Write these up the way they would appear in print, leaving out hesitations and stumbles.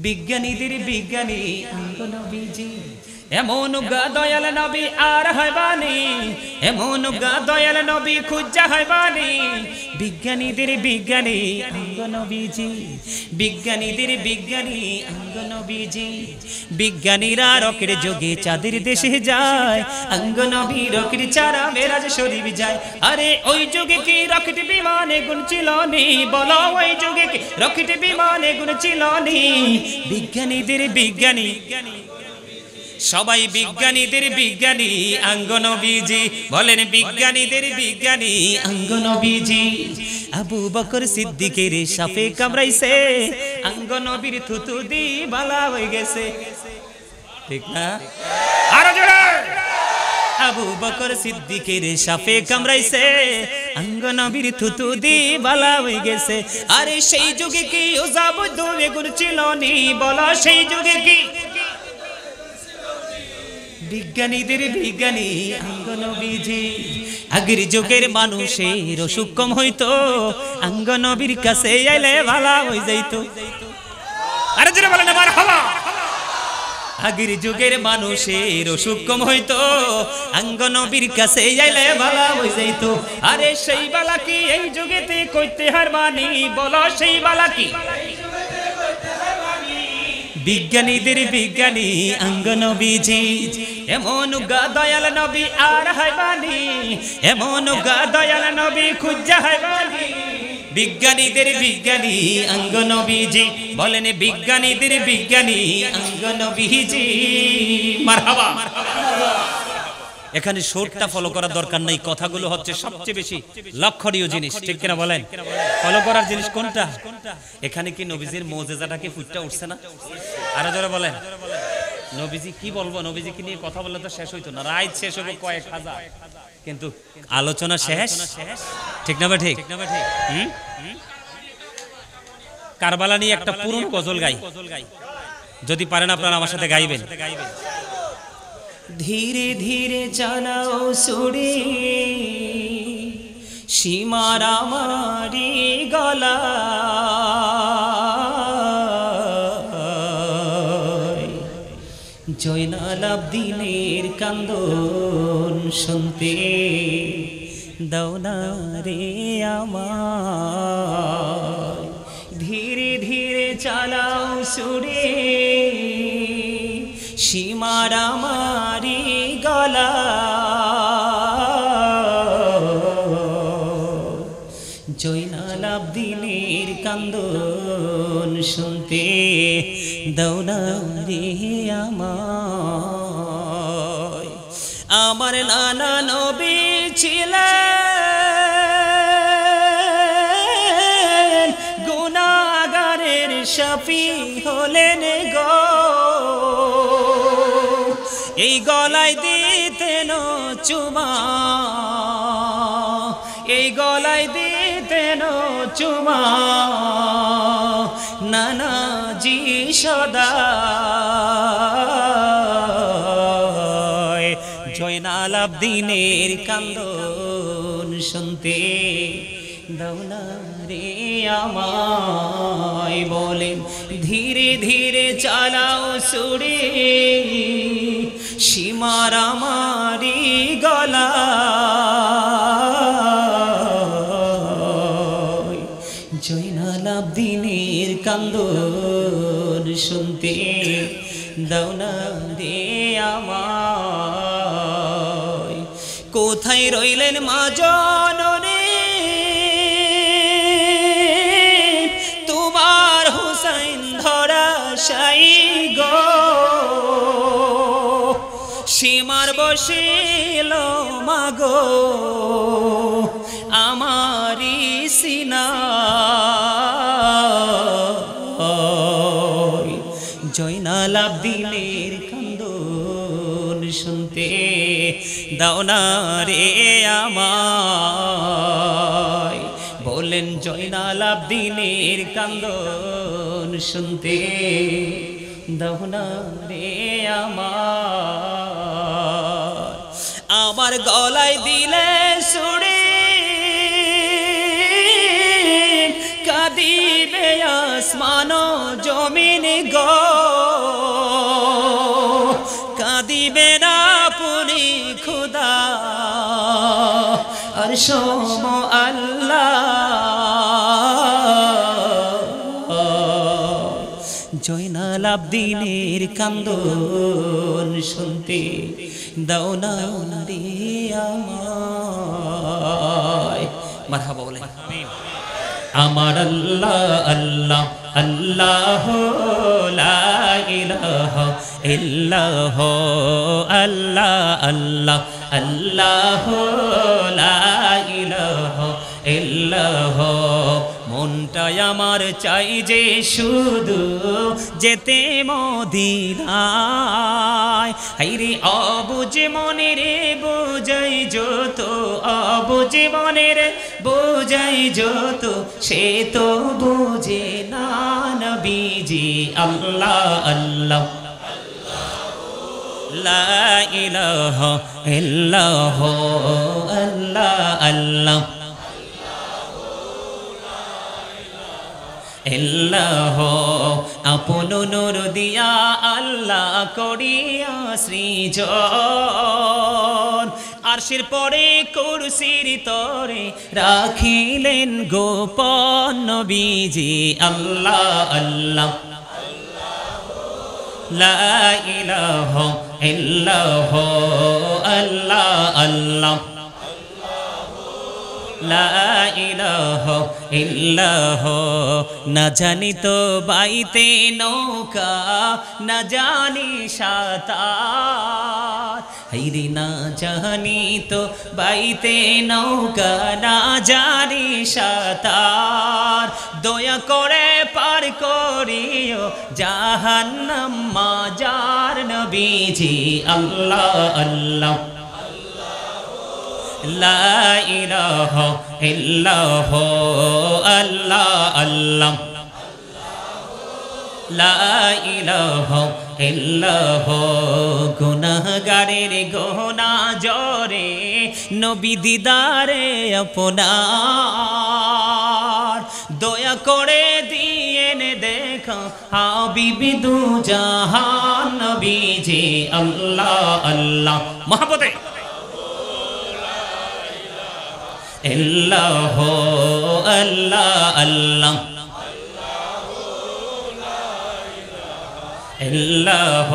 বিজ্ঞানীদের বিজ্ঞানী আঙ্গো নবীজি এমন গা দয়াল নবী আর হয়বানি এমন গা দয়াল নবী খুঁজা হয়বানি বিজ্ঞানীদের বিজ্ঞানী আঙ্গো নবীজি বিজ্ঞানীদের বিজ্ঞানী আঙ্গো নবীজি বিজ্ঞানীরা রকেট যোগে চাঁদের দেশে যায় আঙ্গো নবী রকেট চারা মেরাজ শরীফ যায় আরে ওই যুগে কি রকেট বিমানে গুণ ছিল নি বলো ওই যুগে কি রকেট বিমানে গুণ ছিল নি বিজ্ঞানীদের বিজ্ঞানী সবাই বিজ্ঞানীদের বিজ্ঞানী আঙ্গো নবীজি বলেন বিজ্ঞানীদের বিজ্ঞানী আঙ্গো নবীজি আবু বকর সিদ্দিকের সাপে কামড়াইছে আঙ্গো নবীর থুতু দি বালা হয়ে গেছে ঠিক না আরো জোরে আবু বকর সিদ্দিকের সাপে কামড়াইছে আঙ্গো নবীর থুতু দি বালা হয়ে গেছে আরে সেই যুগে কি ওজাব দুবে গুণ ছিল নি বলো সেই যুগে কি বিজ্ঞানীদের বিজ্ঞানী আঙ্গো নবীজি আগের যুগের মানুষের অসুখ কম হইতো আঙ্গো নবীর কাছে আইলে ভালো হয়ে যাইতো আরে যারা বলেন মারহাবা আগের যুগের মানুষের অসুখ কম হইতো আঙ্গো নবীর কাছে আইলে ভালো হয়ে যাইতো আরে সেই বালা কি এই যুগেতে কইতে হারবানি বলো সেই বালা কি বিজ্ঞানীদের বিজ্ঞানী আঙ্গো নবীজি এমন গা দয়াল নবী আর হয়বানি এমন গা দয়াল নবী খুঁজা হয়বানি বিজ্ঞানীদের বিজ্ঞানী আঙ্গো নবীজি বলেন বিজ্ঞানীদের বিজ্ঞানী আঙ্গো নবীজি মারহাবা এখানে শর্টটা ফলো করার দরকার নাই কথাগুলো হচ্ছে সবচেয়ে বেশি লক্ষণীয় জিনিস ঠিক কিনা বলেন ফলো করার জিনিস কোনটা এখানে কি নবীজির মুজিজাটা কি ফুটটা উঠছে না আরো জোরে বলেন নবীজি কি বলবো নবীজিকে নিয়ে কথা বললে তো শেষ হইতো না রাত শেষ হবে কয়েক হাজার কিন্তু আলোচনা শেষ ঠিক না ঠিক কারবালা নিয়ে একটা পুরনো গজল গাই যদি পারেন আপনারা আমার সাথে গাইবেন ধীরে ধীরে চালাও সুরে সীমার আমারি গলা জয়নাল আবদিনের কান্দন শুনতে দাও না রে আমার ধীরে ধীরে চালাও সুরে সীমার আমারি গলা জয়নাল আবদিনের কান্দন শুনতে দাও না রে আমার নানা নবী ছিলেন গুনাহগারের শাফি হলেন গো এই গলায় দিতেন চুমা এই গলায় দিতেন চুমা নানাজি সদা জয়নাল আবদিনের কান্দন শুনতে দাও না রে আমায় বলেন ধীরে ধীরে চালাও সুরে সীমার আমারি গলা জয়নাল আবদিনের কান্দন শুনতে দাও না রে আমায় কোথায় রইলেন মা জননী তোমার হুসাইন ধরা শাই গো সীমার বসিল মাগো আমারি সিনা জয়নাল আবদিনের কান্দন শুনতে দাও না রে আমায় বলেন জয়নাল আবদিনের কান্দন শুনতে দাও না রে আমার গলায় দিলে সুরে কাঁদিবে আসমান ও জমিন গো কাঁদিবে না পুনি খুদা আর সোম আল্লাহ জয়নাল আবদিনের কান্দন শুনতে দাও না রে আমায় মারহাবা বলে আমার আল্লাহ আল্লাহ আল্লাহ লা ইলাহা ইল্লাহ আল্লাহ আল্লাহ আল্লাহ লা ইলাহা ইল্লাহ মনটাই আমার চাই যে শুধু যেতে মদিনায় হাইরে অবুঝ মনের বোঝাই যত অবুঝ মনের বোঝাই যত সে তো বোঝে না নবীজি আল্লাহ আল্লাহ লা ইলাহা ইল্লাহ আল্লাহ আল্লাহ ইল্লাহ আপন নূর দিয়া আল্লাহ করিয়া সৃজন আরশের পরে কুরসির তরে রাখিলেন গোপন নবীজি আল্লাহ আল্লাহ লা ইলাহা ইল্লাহ আল্লাহ আল্লাহ লা ইলাহা ইল্লাহ না জানি তো বাইতে নৌকা না জানি সাঁতার হাইরে না জানি তো বাইতে নৌকা না জানি সাঁতার দয়া করে পার করিও জাহান্নাম মাজার নবীজি আল্লাহ আল্লাহ লা ইলাহা ইল্লাহ আল্লাহ আল্লাহ লা ইলাহা ইল্লাহ গুনাহগারের গোনা জরে নবী দিদারে আপনার দয়া করে দিয়েন দেখা হাবিবি দু জাহান নবীজি আল্লাহ আল্লাহ মহব্বতে ইল্লাহ আল্লাহ আল্লাহ इल्लाह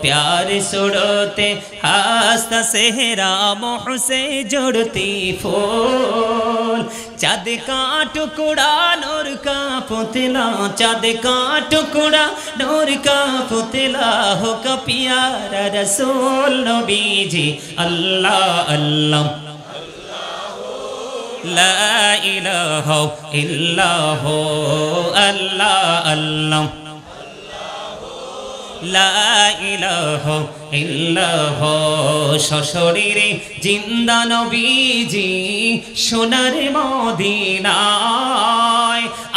प्यार सुड़ते हास्ता सेहरा मोह से जुड़ती फूल चाँद का टुकड़ा नूर का पुतला चाँद का टुकड़ा नूर का पुतला हो का प्यारा रसूल नबी जी अल्लाह अल्लाह ला इलाहा इल्लाह अल्लाह अल्लाह লা ইলাহা ইল্লাহ সশরীরে জিন্দা নবীজি সোনার মদিনায়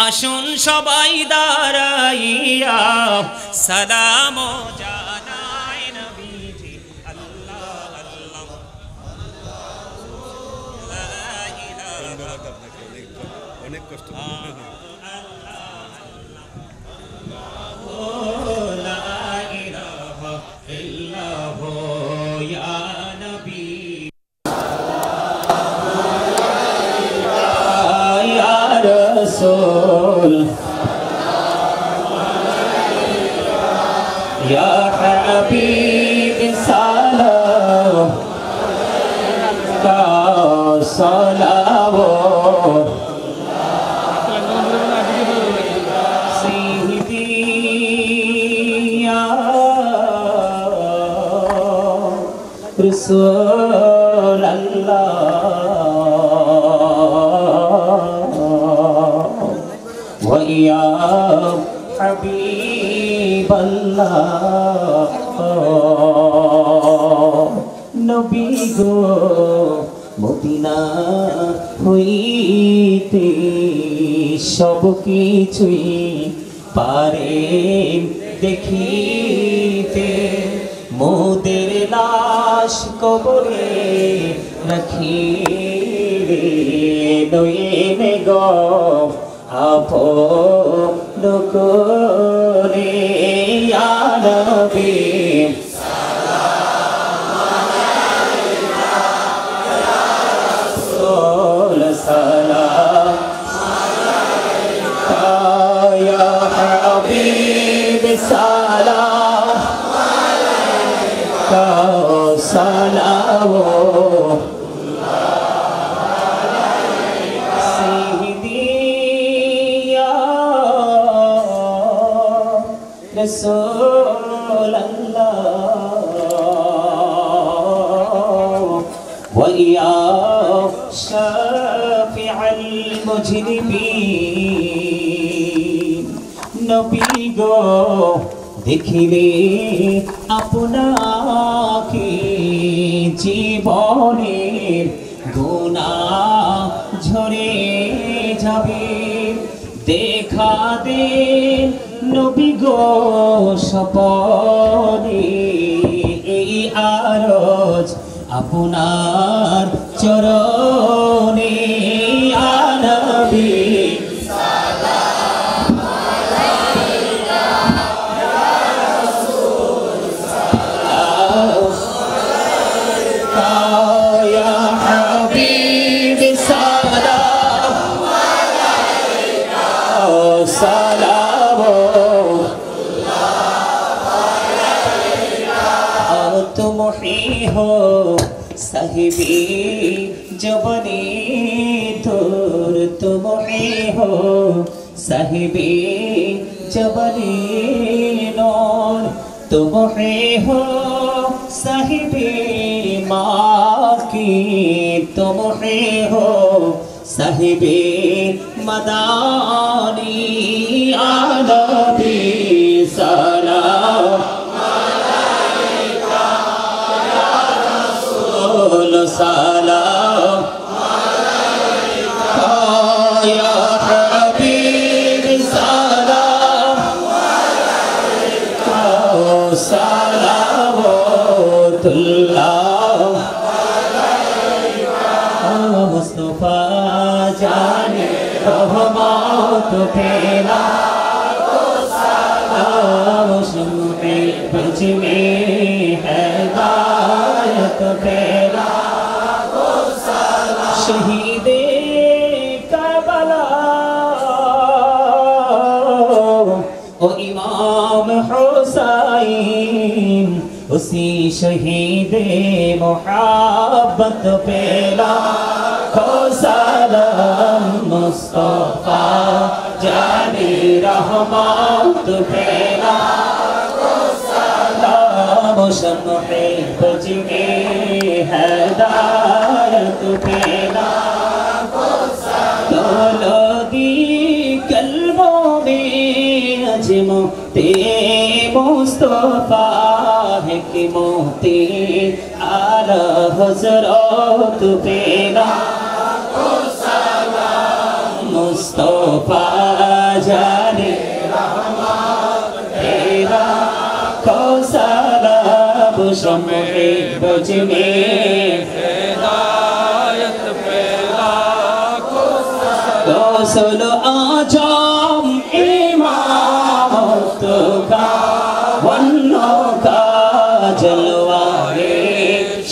আসুন সবাই দাঁড়াইয়া সালাম জানাই নবীজি আল্লাহ আল্লাহ লা ইলাহা অনেক কষ্ট या हबीब सलाम का सलावो सीधी या रसूल अल्लाह व या हबीब नबी गो मदिना হইতে সব কিছুই পারে দেখিতে মোদের লাশ কবরে রাখিলে নয়নে গো আপন নকলে ইয়া নবী সালাম ইয়া হাবিব সালাম সালাম رسول الله ويا شافع المجرمين নবী গো দেখিলে আপনাকে জীবনের গুনাহ ঝরে যাবে দেখা দেন নবী গো স্বপনে এই আরজ আপনার চরণে ইয়া নবী সালাম আলাইকা ইয়া রাসূল সালাম আলাইকা ইয়া হাবিব সালাম আলাইকা সালাম तुम ही हो साहिबी जबनी दूर तुम ही हो साहिबी जबनी नूर तुम ही हो साहिबी माँ की तुम ही हो साहिबी मदानी या नबी सलाम سلام عليك يا حبيبي سلام عليك صلوات الله عليك مصطفى جاني رحمت فينا سلام شمعي بجمي هداية فينا शहीदे करबला ओ इमाम हुसैन उसी शहीदे मोहब्बत पे लाखों सलाम मुस्तफा जाने रहमत पे लाखों सलाम शम्हे बजमे हदायत पे ते मुस्तफा है कि मोती आला हजरत पे मुस्तफा जाने रहमत तेरा को सलाम शम्हे बजमे हिदायत पे लाखों सलाम सुनो आजम इमामत का वन्नों का जलवाए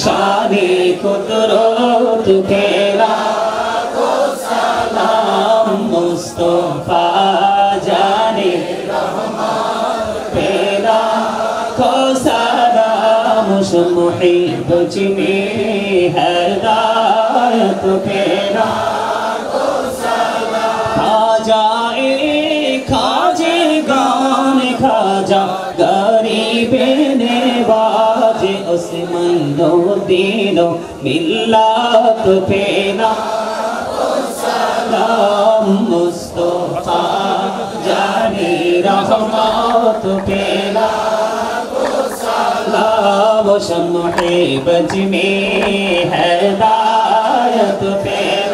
शानी कुदरत के लाखों सलाम मुस्तफा जाने रहमत पे लाखों सलाम शम्हे बजमे हिदायत पे लाखों सलाम जाए खाजे गान खाजा गरीबे ने बाजे उस महीनों दिनों मिल्लत पे सलाम मुस्तफा जाने रहमत पे सलाम शम्हे बजमे हिदायत पे